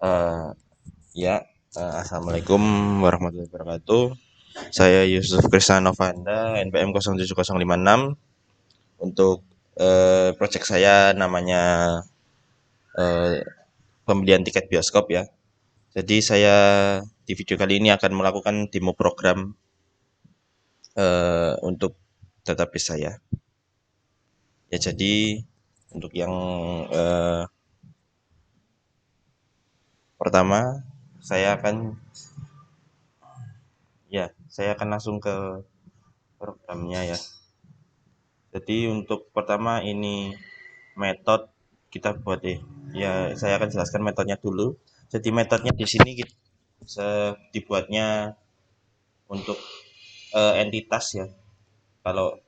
Eh, ya, Assalamualaikum warahmatullahi wabarakatuh. Saya Yusuf Krisnanovanda, NPM 07056. Untuk proyek saya namanya eh, pembelian tiket bioskop ya. Jadi saya di video kali ini akan melakukan demo program untuk database saya. Ya, jadi untuk yang eh, pertama saya akan langsung ke programnya ya. Jadi untuk pertama ini metode kita buat ya saya akan jelaskan metodenya dulu. Jadi metodenya di sini dibuatnya untuk entitas ya. Kalau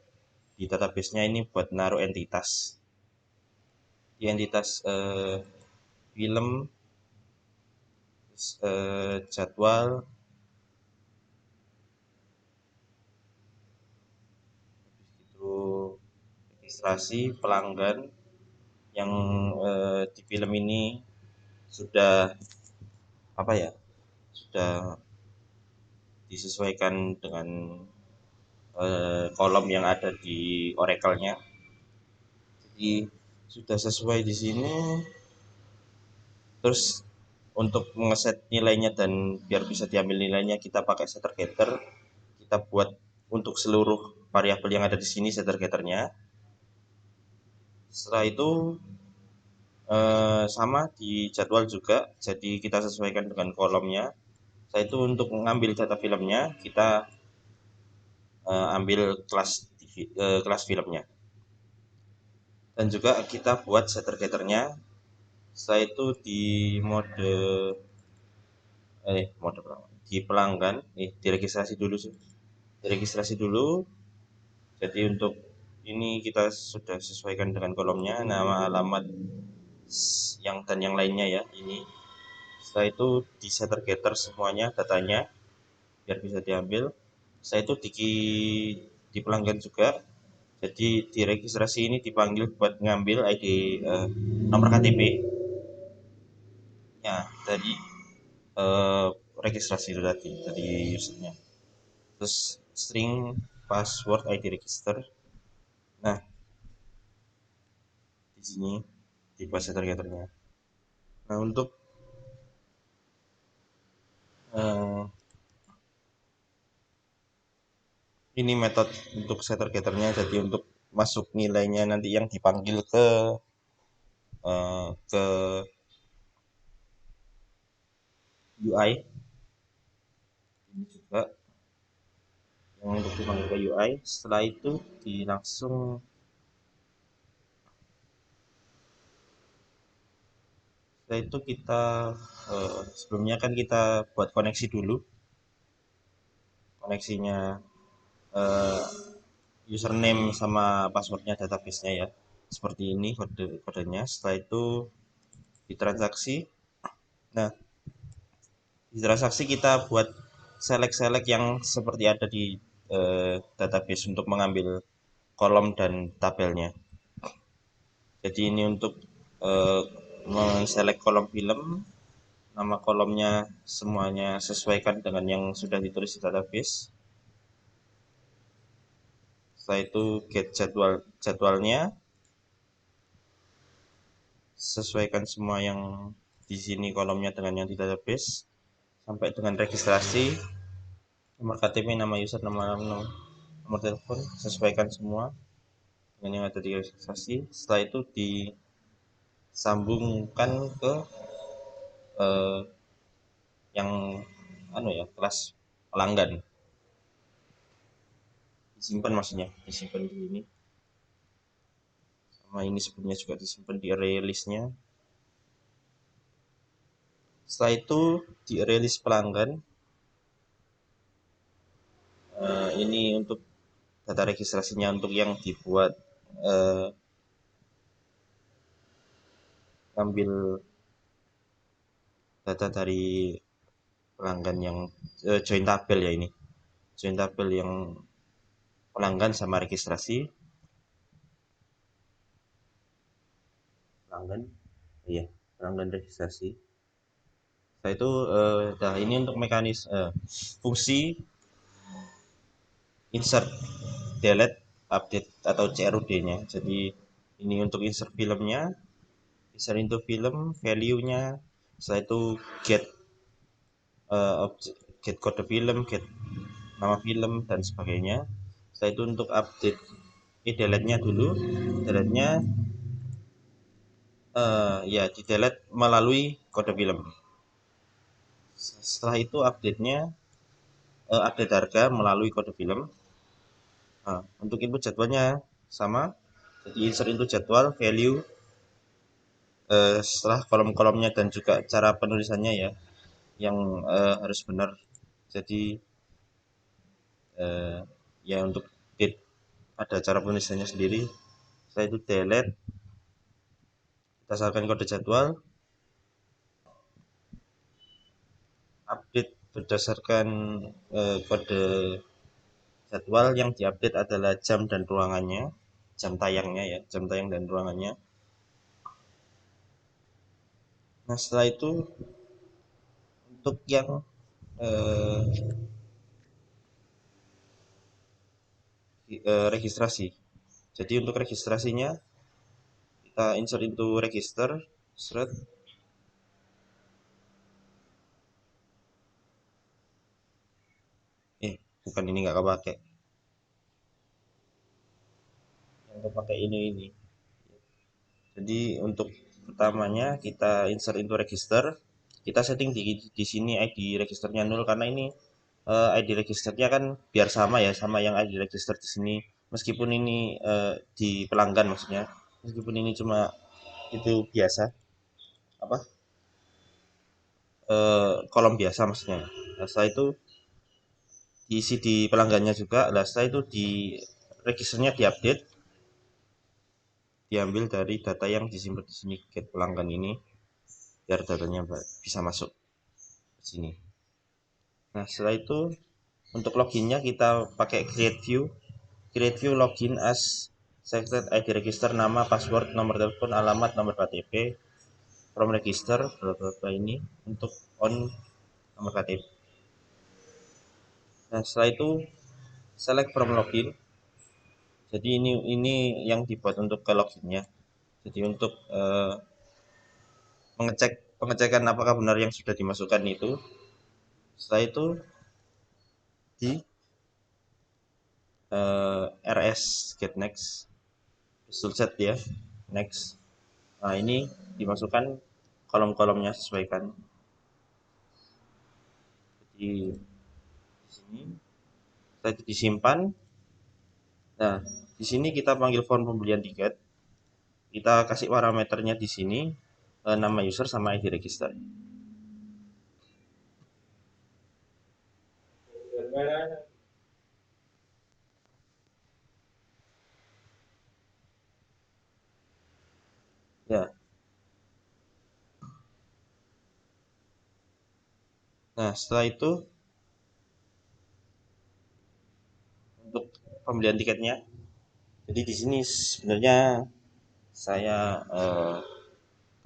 di database-nya ini buat naruh entitas. Di entitas film, jadwal, itu registrasi pelanggan yang di film ini sudah apa ya? Sudah disesuaikan dengan kolom yang ada di Oracle-nya. Jadi sudah sesuai di sini. Terus untuk ngeset nilainya dan biar bisa diambil nilainya kita pakai setter getter. Kita buat untuk seluruh variabel yang ada di sini setter getternya. Setelah itu sama di jadwal juga. Jadi kita sesuaikan dengan kolomnya. Setelah itu untuk mengambil data filmnya kita ambil kelas filmnya. Dan juga kita buat setter getternya. Setelah itu di mode mode di pelanggan diregistrasi dulu sih. Diregistrasi dulu. Jadi untuk ini kita sudah sesuaikan dengan kolomnya, nama, alamat, yang lainnya ya. Ini. Setelah itu di setter getter semuanya datanya biar bisa diambil. Setelah itu di pelanggan juga. Jadi di registrasi ini dipanggil buat ngambil ID nomor KTP ya dari eh, registrasi itu tadi dari usernya. Terus string password ID register. Nah, di sini di bahasa targeternya. Nah, untuk eh, ini metode untuk setter getternya. Jadi untuk masuk nilainya nanti yang dipanggil ke UI ini juga yang untuk dipanggil ke UI. Setelah itu setelah itu kita sebelumnya kan kita buat koneksi dulu. Koneksinya eh, username sama passwordnya database-nya ya. Seperti ini kodenya. Setelah itu di transaksi. Nah, di transaksi kita buat select yang seperti ada di database untuk mengambil kolom dan tabelnya. Jadi ini untuk eh, men-select kolom film, nama kolomnya semuanya sesuaikan dengan yang sudah ditulis di database. Setelah itu get jadwalnya, sesuaikan semua yang di sini kolomnya dengan yang di database sampai dengan registrasi, nomor KTP, nama user, nomor telepon, sesuaikan semua dengan yang ada di registrasi. Setelah itu disambungkan ke eh, yang kelas pelanggan, disimpan maksudnya, disimpan di ini. Sama ini sebelumnya juga disimpan di array listnya. Setelah itu di array list pelanggan, ini untuk data registrasinya untuk yang dibuat ambil data dari pelanggan yang join tabel ya ini. Join tabel yang pelanggan sama registrasi. Pelanggan, iya, pelanggan registrasi. Setelah itu nah ini untuk fungsi insert, delete, update atau CRUD-nya. Jadi ini untuk insert filmnya, insert into film, value-nya. Setelah itu get get kode film, get nama film dan sebagainya. Setelah itu untuk update, delete-nya dulu. Delete-nya ya di delete melalui kode film. Setelah itu update-nya update harga melalui kode film. Nah, untuk input jadwalnya sama. Jadi insert into jadwal, value, setelah kolom-kolomnya dan juga cara penulisannya ya yang harus benar. Jadi ya untuk date ada cara penulisannya sendiri. Setelah itu delete berdasarkan kode jadwal, update berdasarkan kode jadwal. Yang diupdate adalah jam dan ruangannya, jam tayangnya ya, jam tayang dan ruangannya. Nah setelah itu untuk yang eh, registrasi. Jadi untuk registrasinya kita insert into register, thread. Bukan ini nggak kepake. Yang kepake ini. Jadi untuk pertamanya kita insert into register. Kita setting di sini ID registernya 0 karena ini ID registernya kan biar sama ya sama yang ID register di sini. Meskipun ini di pelanggan maksudnya. Meskipun ini cuma itu biasa apa kolom biasa maksudnya. Nah, setelah itu diisi di pelanggannya juga. Nah, setelah itu di registernya diupdate, diambil dari data yang disimpan di sini get pelanggan ini biar datanya bisa masuk ke sini. Nah, setelah itu untuk loginnya kita pakai create view login as selected ID register, nama, password, nomor telepon, alamat, nomor KTP, from register, berapa ini untuk on nomor KTP. Nah, setelah itu select from login. Jadi ini yang dibuat untuk ke loginnya. Jadi untuk pengecekan apakah benar yang sudah dimasukkan itu. Setelah itu di RS get next, set ya next. Nah ini dimasukkan kolom-kolomnya sesuaikan. Jadi di sini setelah itu disimpan. Nah di sini kita panggil form pembelian tiket. Kita kasih parameternya di sini nama user sama ID register. Ya. Nah setelah itu untuk pembelian tiketnya. Jadi di sini sebenarnya saya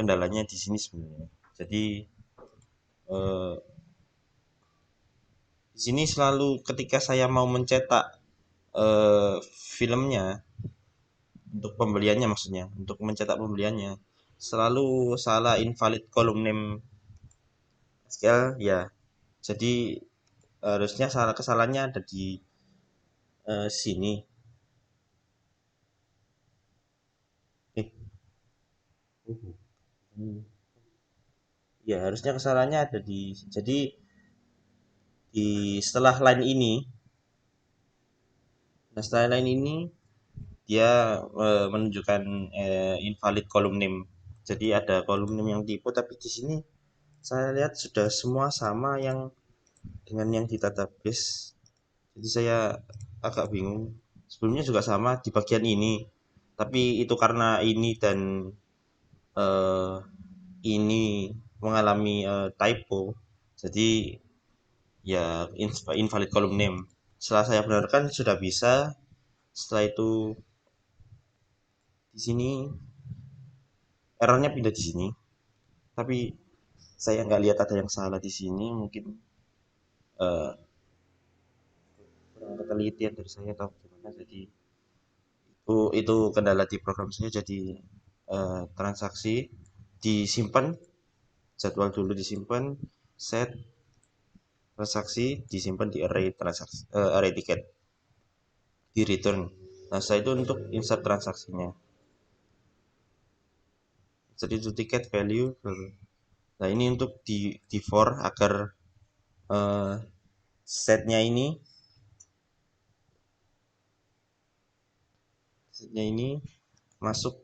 kendalanya di sini sebenarnya. Jadi eh, di sini selalu ketika saya mau mencetak eh, filmnya untuk pembeliannya maksudnya, untuk mencetak pembeliannya selalu salah invalid column name SQL ya. Jadi harusnya kesalahannya ada di sini. Eh, ya harusnya kesalahannya ada di jadi di setelah line ini. Nah, setelah line ini dia menunjukkan invalid column name. Jadi ada column name yang tipe tapi di sini saya lihat sudah semua sama yang dengan yang di database. Jadi saya agak bingung. Sebelumnya juga sama di bagian ini. Tapi itu karena ini dan eh, ini mengalami typo. Jadi ya invalid column name. Setelah saya benarkan sudah bisa. Setelah itu di sini errornya pindah di sini. Tapi saya nggak lihat ada yang salah di sini, mungkin eh, kurang ketelitian dari saya atau gimana. Jadi itu kendala di program saya. Jadi transaksi disimpan, jadwal dulu disimpan, set transaksi disimpan di array transaksi, array tiket, di return. Nah, saya itu untuk insert transaksinya. Jadi itu tiket value. Nah, ini untuk di for agar eh, setnya ini masuk.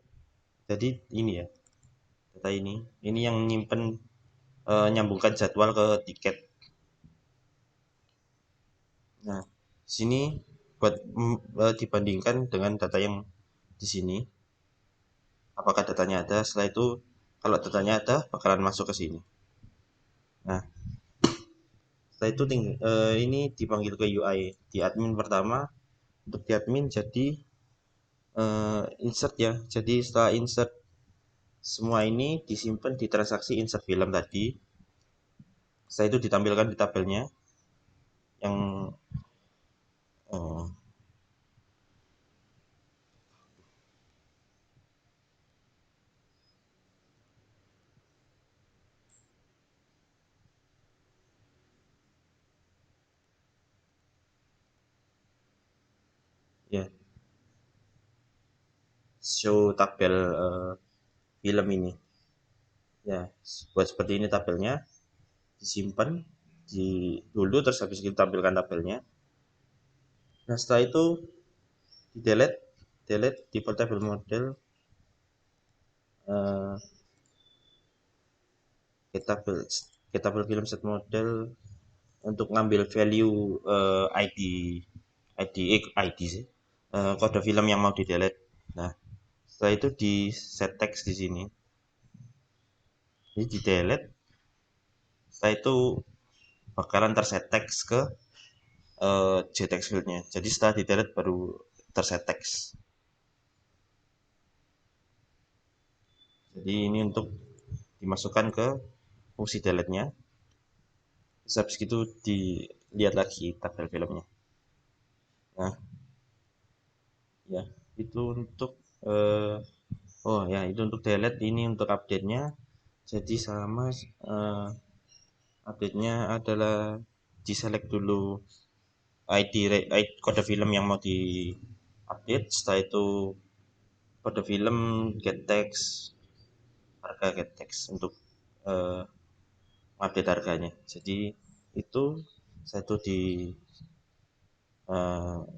Jadi ini ya, data ini yang nyimpen, nyambungkan jadwal ke tiket. Nah, di sini buat dibandingkan dengan data yang di sini, apakah datanya ada. Setelah itu kalau datanya ada bakalan masuk ke sini. Nah, setelah itu ini dipanggil ke UI di admin pertama. Untuk di admin jadi insert ya. Jadi setelah insert semua ini disimpan di transaksi insert film tadi. Setelah itu ditampilkan di tabelnya yang eh, ya, show tabel film ini. Ya, buat seperti ini tabelnya, disimpan di dulu, terus habis kita tampilkan tabelnya. Nah, setelah itu di delete default table model, eh, get tabel film set model untuk ngambil value ID ID ID sih, kode film yang mau di delete. Nah, setelah itu di set text di sini, jadi di delete. Setelah itu bakalan terset text ke JText fieldnya. Jadi setelah di delete baru terset text. Jadi ini untuk dimasukkan ke fungsi delete-nya. Terus habis itu dilihat lagi tabel filmnya. Nah, ya, itu untuk oh ya, itu untuk delete. Ini untuk update-nya. Jadi sama, update-nya adalah diselect dulu kode film yang mau di update. Setelah itu kode film, get text, harga, get text untuk eh, update harganya. Jadi itu satu di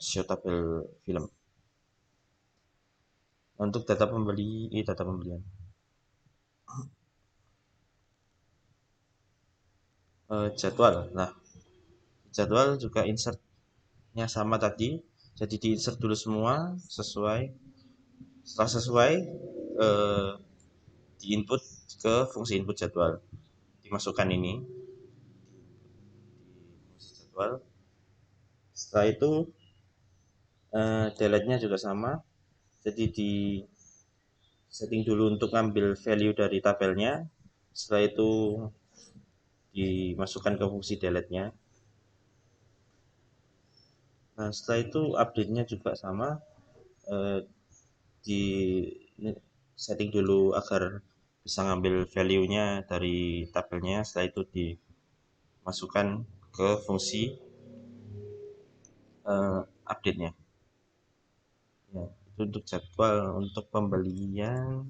show tabel film. Untuk data pembelian, jadwal. Nah, jadwal juga insertnya sama tadi. Jadi di insert dulu semua sesuai. Setelah sesuai, eh, di input ke fungsi input jadwal. Dimasukkan ini di fungsi jadwal. Setelah itu delete-nya juga sama. Jadi di setting dulu untuk ngambil value dari tabelnya. Setelah itu dimasukkan ke fungsi delete-nya. Nah, setelah itu update-nya juga sama, eh, di setting dulu agar bisa ngambil value-nya dari tabelnya. Setelah itu dimasukkan ke fungsi update-nya. Ya, itu untuk jadwal. Untuk pembelian,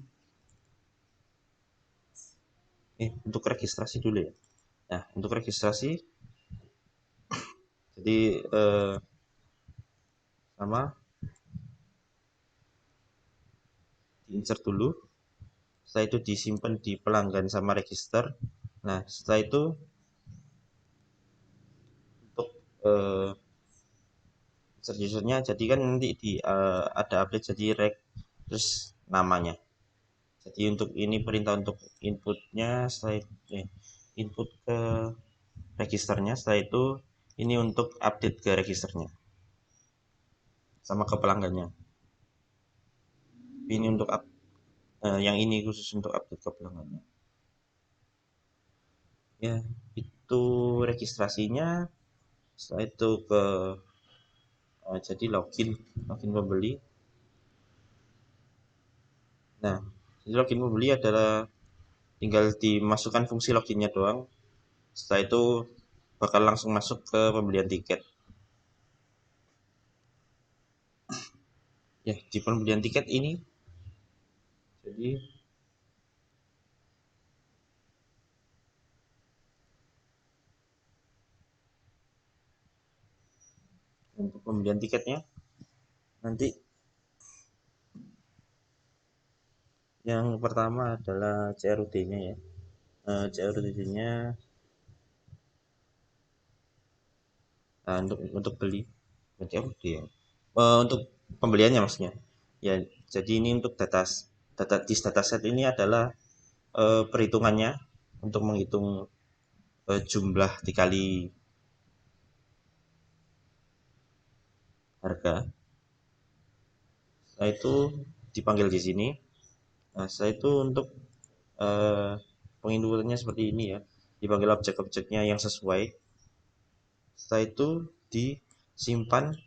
untuk registrasi dulu ya. Nah, untuk registrasi, jadi sama, di-insert dulu. Setelah itu disimpan di pelanggan sama register. Nah, setelah itu untuk user-usernya, jadi kan nanti ada update jadi reg, terus namanya. Jadi untuk ini perintah untuk inputnya, setelah input ke registernya. Setelah itu ini untuk update ke registernya sama ke pelanggannya. Ini untuk yang ini khusus untuk update ke pelanggannya. Ya, itu registrasinya. Setelah itu ke jadi login pembeli. Nah, jadi login pembeli adalah tinggal dimasukkan fungsi loginnya doang. Setelah itu bakal langsung masuk ke pembelian tiket. Ya, di pembelian tiket ini jadi untuk pembelian tiketnya nanti yang pertama adalah CRUD-nya ya. CRUD-nya untuk beli CRUD ya. Untuk pembeliannya maksudnya. Ya, jadi ini untuk dataset ini adalah perhitungannya untuk menghitung jumlah dikali harga. Setelah itu dipanggil di sini. Nah, setelah itu untuk eh, penginputannya seperti ini ya. Dipanggil objek-objeknya yang sesuai. Setelah itu disimpan.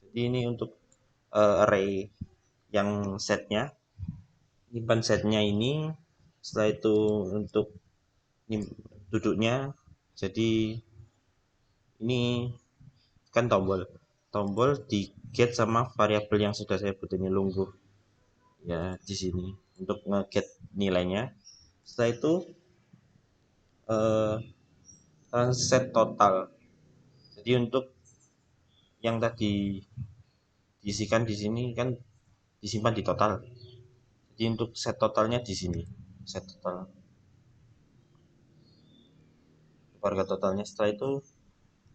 Jadi ini untuk array yang setnya. Simpan setnya ini. Setelah itu untuk duduknya. Jadi ini kan tombol di get sama variabel yang sudah saya buat ini lungguh ya di sini untuk nge-get nilainya. Setelah itu eh, set total. Jadi untuk yang tadi diisikan di sini kan disimpan di total. Jadi untuk set totalnya di sini. Set total harga totalnya. Setelah itu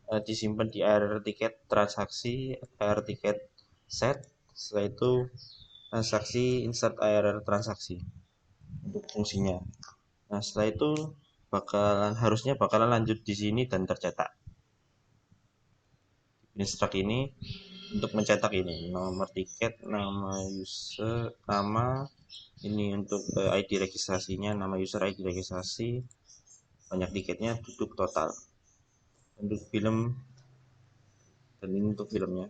disimpan di ARR tiket transaksi, ARR tiket set. Setelah itu transaksi insert ARR transaksi untuk fungsinya. Nah, setelah itu harusnya bakalan lanjut di sini dan tercetak. Instruct ini untuk mencetak ini nomor tiket, nama user, nama ini untuk ID registrasinya, nama user ID registrasi, banyak tiketnya, duduk total. Untuk film dan ini untuk filmnya.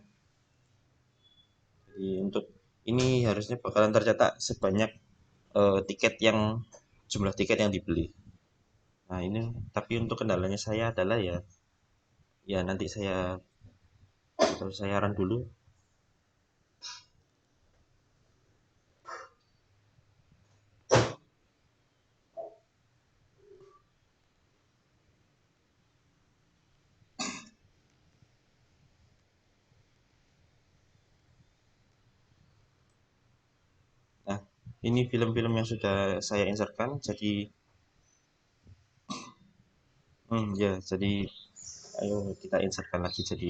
Jadi untuk ini harusnya bakalan tercetak sebanyak tiket yang jumlah tiket yang dibeli. Nah, ini tapi untuk kendalanya saya adalah ya nanti saya run dulu. Nah, ini film-film yang sudah saya insertkan. Jadi, ya, jadi ayo kita insertkan lagi. Jadi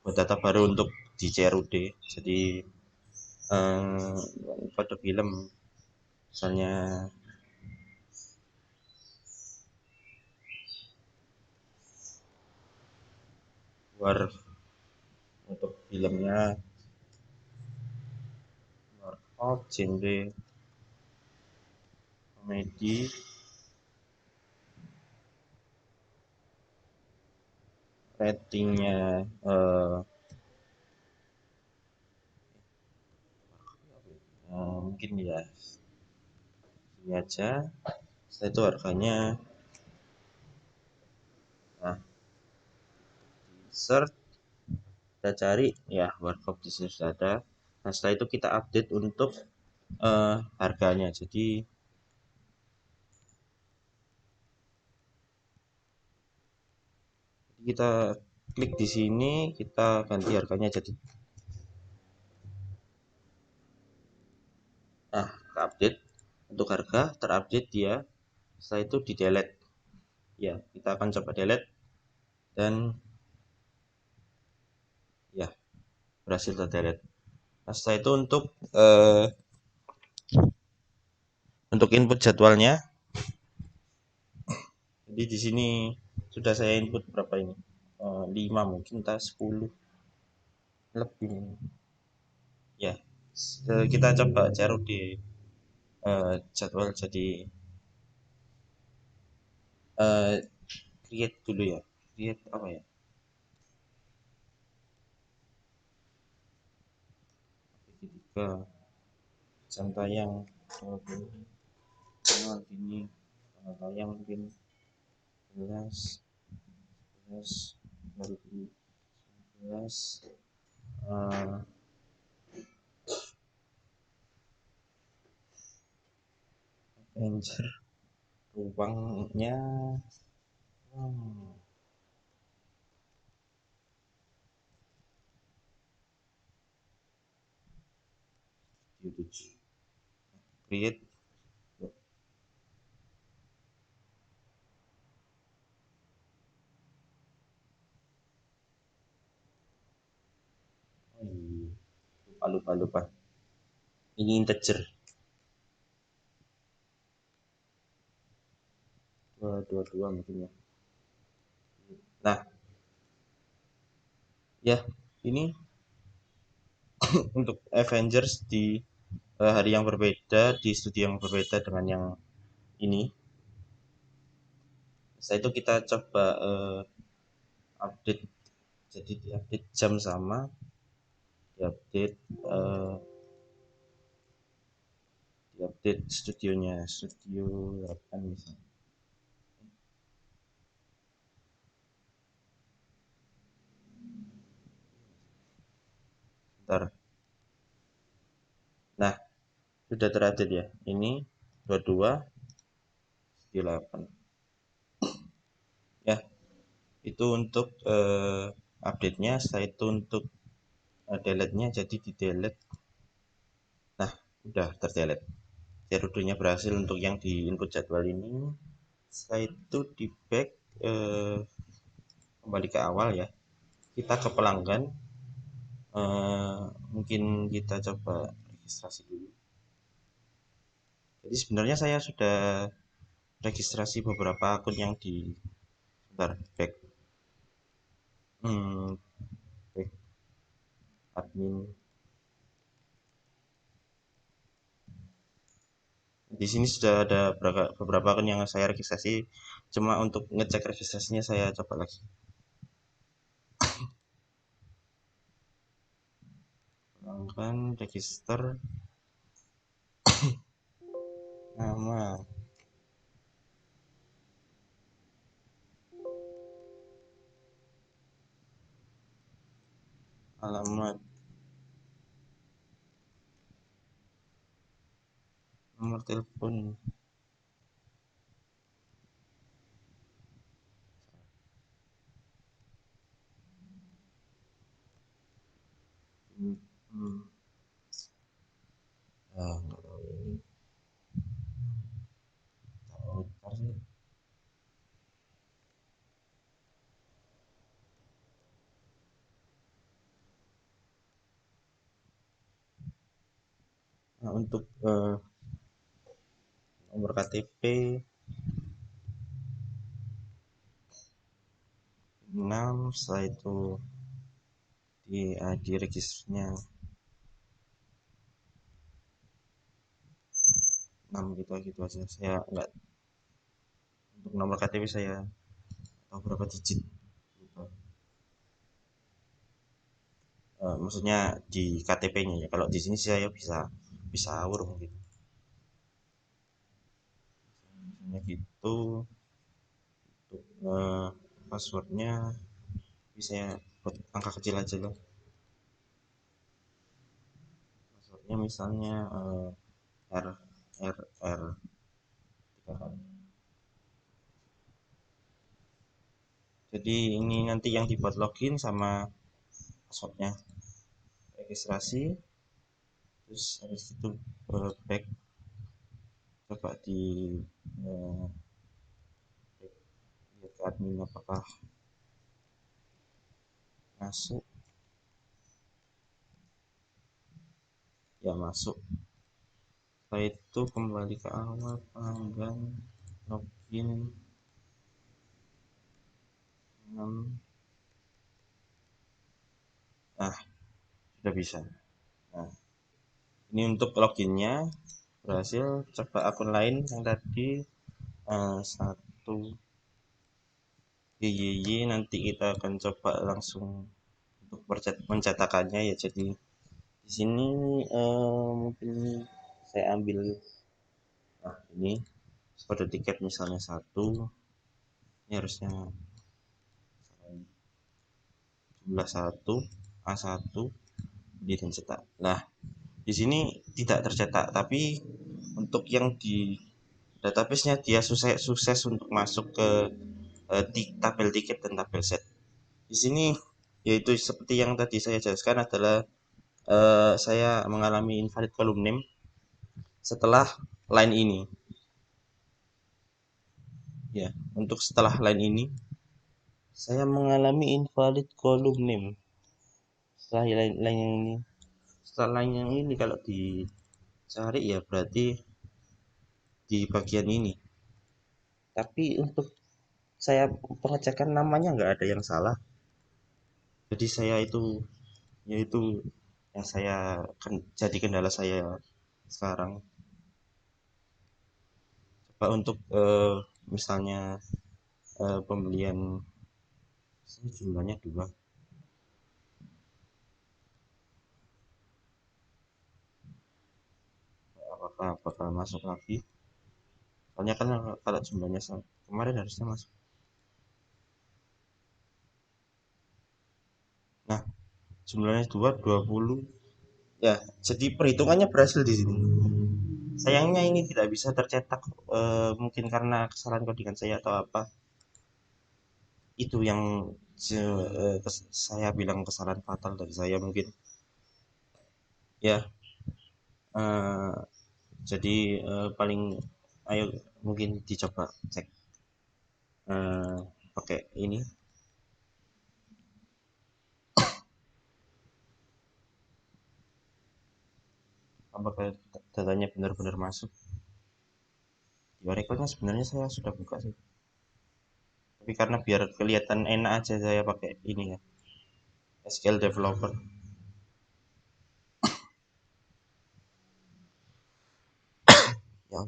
buat data baru untuk di CRUD. Jadi pada film, misalnya war untuk filmnya warkop genre komedi, ratingnya mungkin ya ini aja. Setelah itu harganya, nah search kita cari ya warkop di sini sudah ada. Nah, setelah itu kita update untuk harganya. Jadi kita klik di sini, kita ganti harganya jadi update untuk harga terupdate dia. Setelah itu di delete. Ya, kita akan coba delete dan ya berhasil terdelete. Nah, setelah itu untuk input jadwalnya, jadi di sini sudah saya input berapa ini? 5 mungkin entah 10 lebih. Ya, kita coba cari di jadwal jadi eh, create dulu ya, create apa ya, ketika jam tayang 20 ini, tanggal tayang mungkin 11 11 2019, eh, Avenger ruangnya, hmm, create. Oh, iya. Lupa, ini integer 222 mungkin ya. Nah, ya ini untuk Avengers di hari yang berbeda, di studi yang berbeda dengan yang ini. Setelah itu kita coba update, jadi di update jam sama, di update studionya, studio 8 misalnya. Bentar. Nah, sudah terupdate ya. Ini 22 studio 8. Ya, itu untuk update-nya. Setelah itu untuk delete-nya, jadi di delete. Nah, udah terdelete. Cerudunya berhasil untuk yang di input jadwal ini. Setelah itu di back, eh, kembali ke awal ya. Kita ke pelanggan, mungkin kita coba registrasi dulu. Jadi sebenarnya saya sudah registrasi beberapa akun yang di, bentar, back, hmm, back admin. Di sini sudah ada beberapa akun yang saya registrasi. Cuma untuk ngecek registrasinya saya coba lagi. Pelanggan register nama, alamat, nomor telepon. Hmm, hmm. Ah, nggak tahu ini. Tahu ntar sih. Nah, untuk nomor KTP 6, setelah itu di ID registernya 6, gitu gitu aja. Saya nggak, untuk nomor KTP saya tahu berapa digit. Lupa. Maksudnya di KTP-nya ya. Kalau di sini saya bisa bisa awur mungkin. Misalnya gitu. Untuk passwordnya bisa ya buat angka kecil aja lah. Passwordnya misalnya R R R 3 kali. Jadi ini nanti yang dibuat login sama passwordnya, registrasi, terus habis itu back, coba di eh, lihat ke admin apakah masuk. Ya masuk. Setelah itu kembali ke awal, pelanggan login 6. Nah, sudah bisa. Nah, ini untuk loginnya berhasil. Coba akun lain yang tadi, satu nanti kita akan coba langsung untuk mencetakannya ya. Jadi di sini mungkin saya ambil, nah ini kode tiket misalnya satu, ini harusnya jumlah satu, A1, di dan cetak. Nah, di sini tidak tercetak, tapi untuk yang di database-nya dia sukses untuk masuk ke tabel tiket dan tabel set. Di sini yaitu seperti yang tadi saya jelaskan adalah saya mengalami invalid column name setelah line ini. Ya, untuk setelah line ini saya mengalami invalid column name. Setelah line yang ini, setelah line yang ini kalau dicari ya berarti di bagian ini. Tapi untuk saya pengecekan namanya nggak ada yang salah. Jadi saya itu yaitu yang saya jadi kendala saya sekarang. Coba untuk misalnya pembelian ini jumlahnya dua, apakah bakal masuk lagi? Soalnya kan kalau jumlahnya kemarin harusnya masuk. Nah, jumlahnya dua puluh. Ya, jadi perhitungannya berhasil di sini. Sayangnya ini tidak bisa tercetak, mungkin karena kesalahan codingan saya atau apa. Itu yang saya bilang kesalahan fatal dari saya mungkin. Ya, eh, jadi paling ayo mungkin dicoba cek pakai ini apakah datanya benar-benar masuk. Di Oracle-nya sebenarnya saya sudah buka sih, tapi karena biar kelihatan enak aja saya pakai ini ya, SQL Developer. Ya,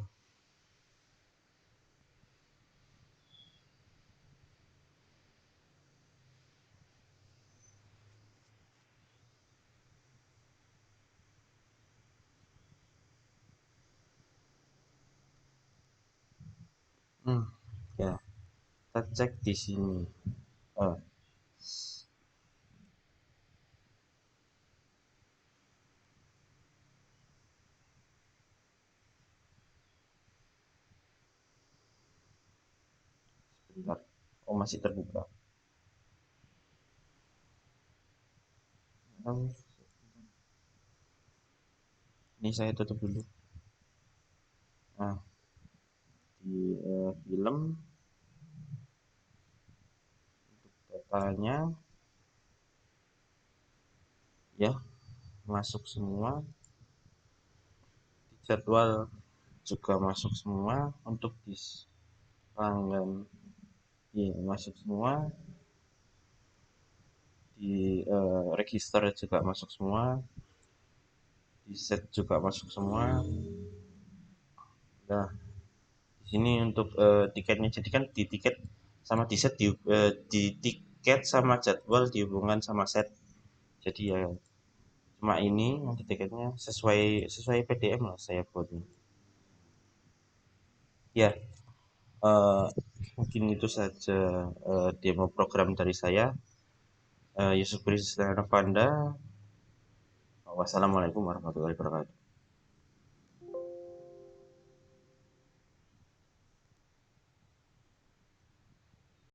hmm, ya kita cek di sini. Oh, sebentar. Oh, masih terbuka. Oh, ini saya tutup dulu. Nah, di film datanya ya masuk semua, di jadwal juga masuk semua, untuk di pelanggan ya masuk semua, di register juga masuk semua, di set juga masuk semua. Nah, di sini untuk tiketnya, jadi kan di tiket sama di set di tiket sama jadwal dihubungkan sama set. Jadi ya cuma ini nanti tiketnya sesuai sesuai PDM lah saya buat ini. Ya, eh, mungkin itu saja demo program dari saya. Yusuf Krisnavanda. Wassalamualaikum warahmatullahi wabarakatuh.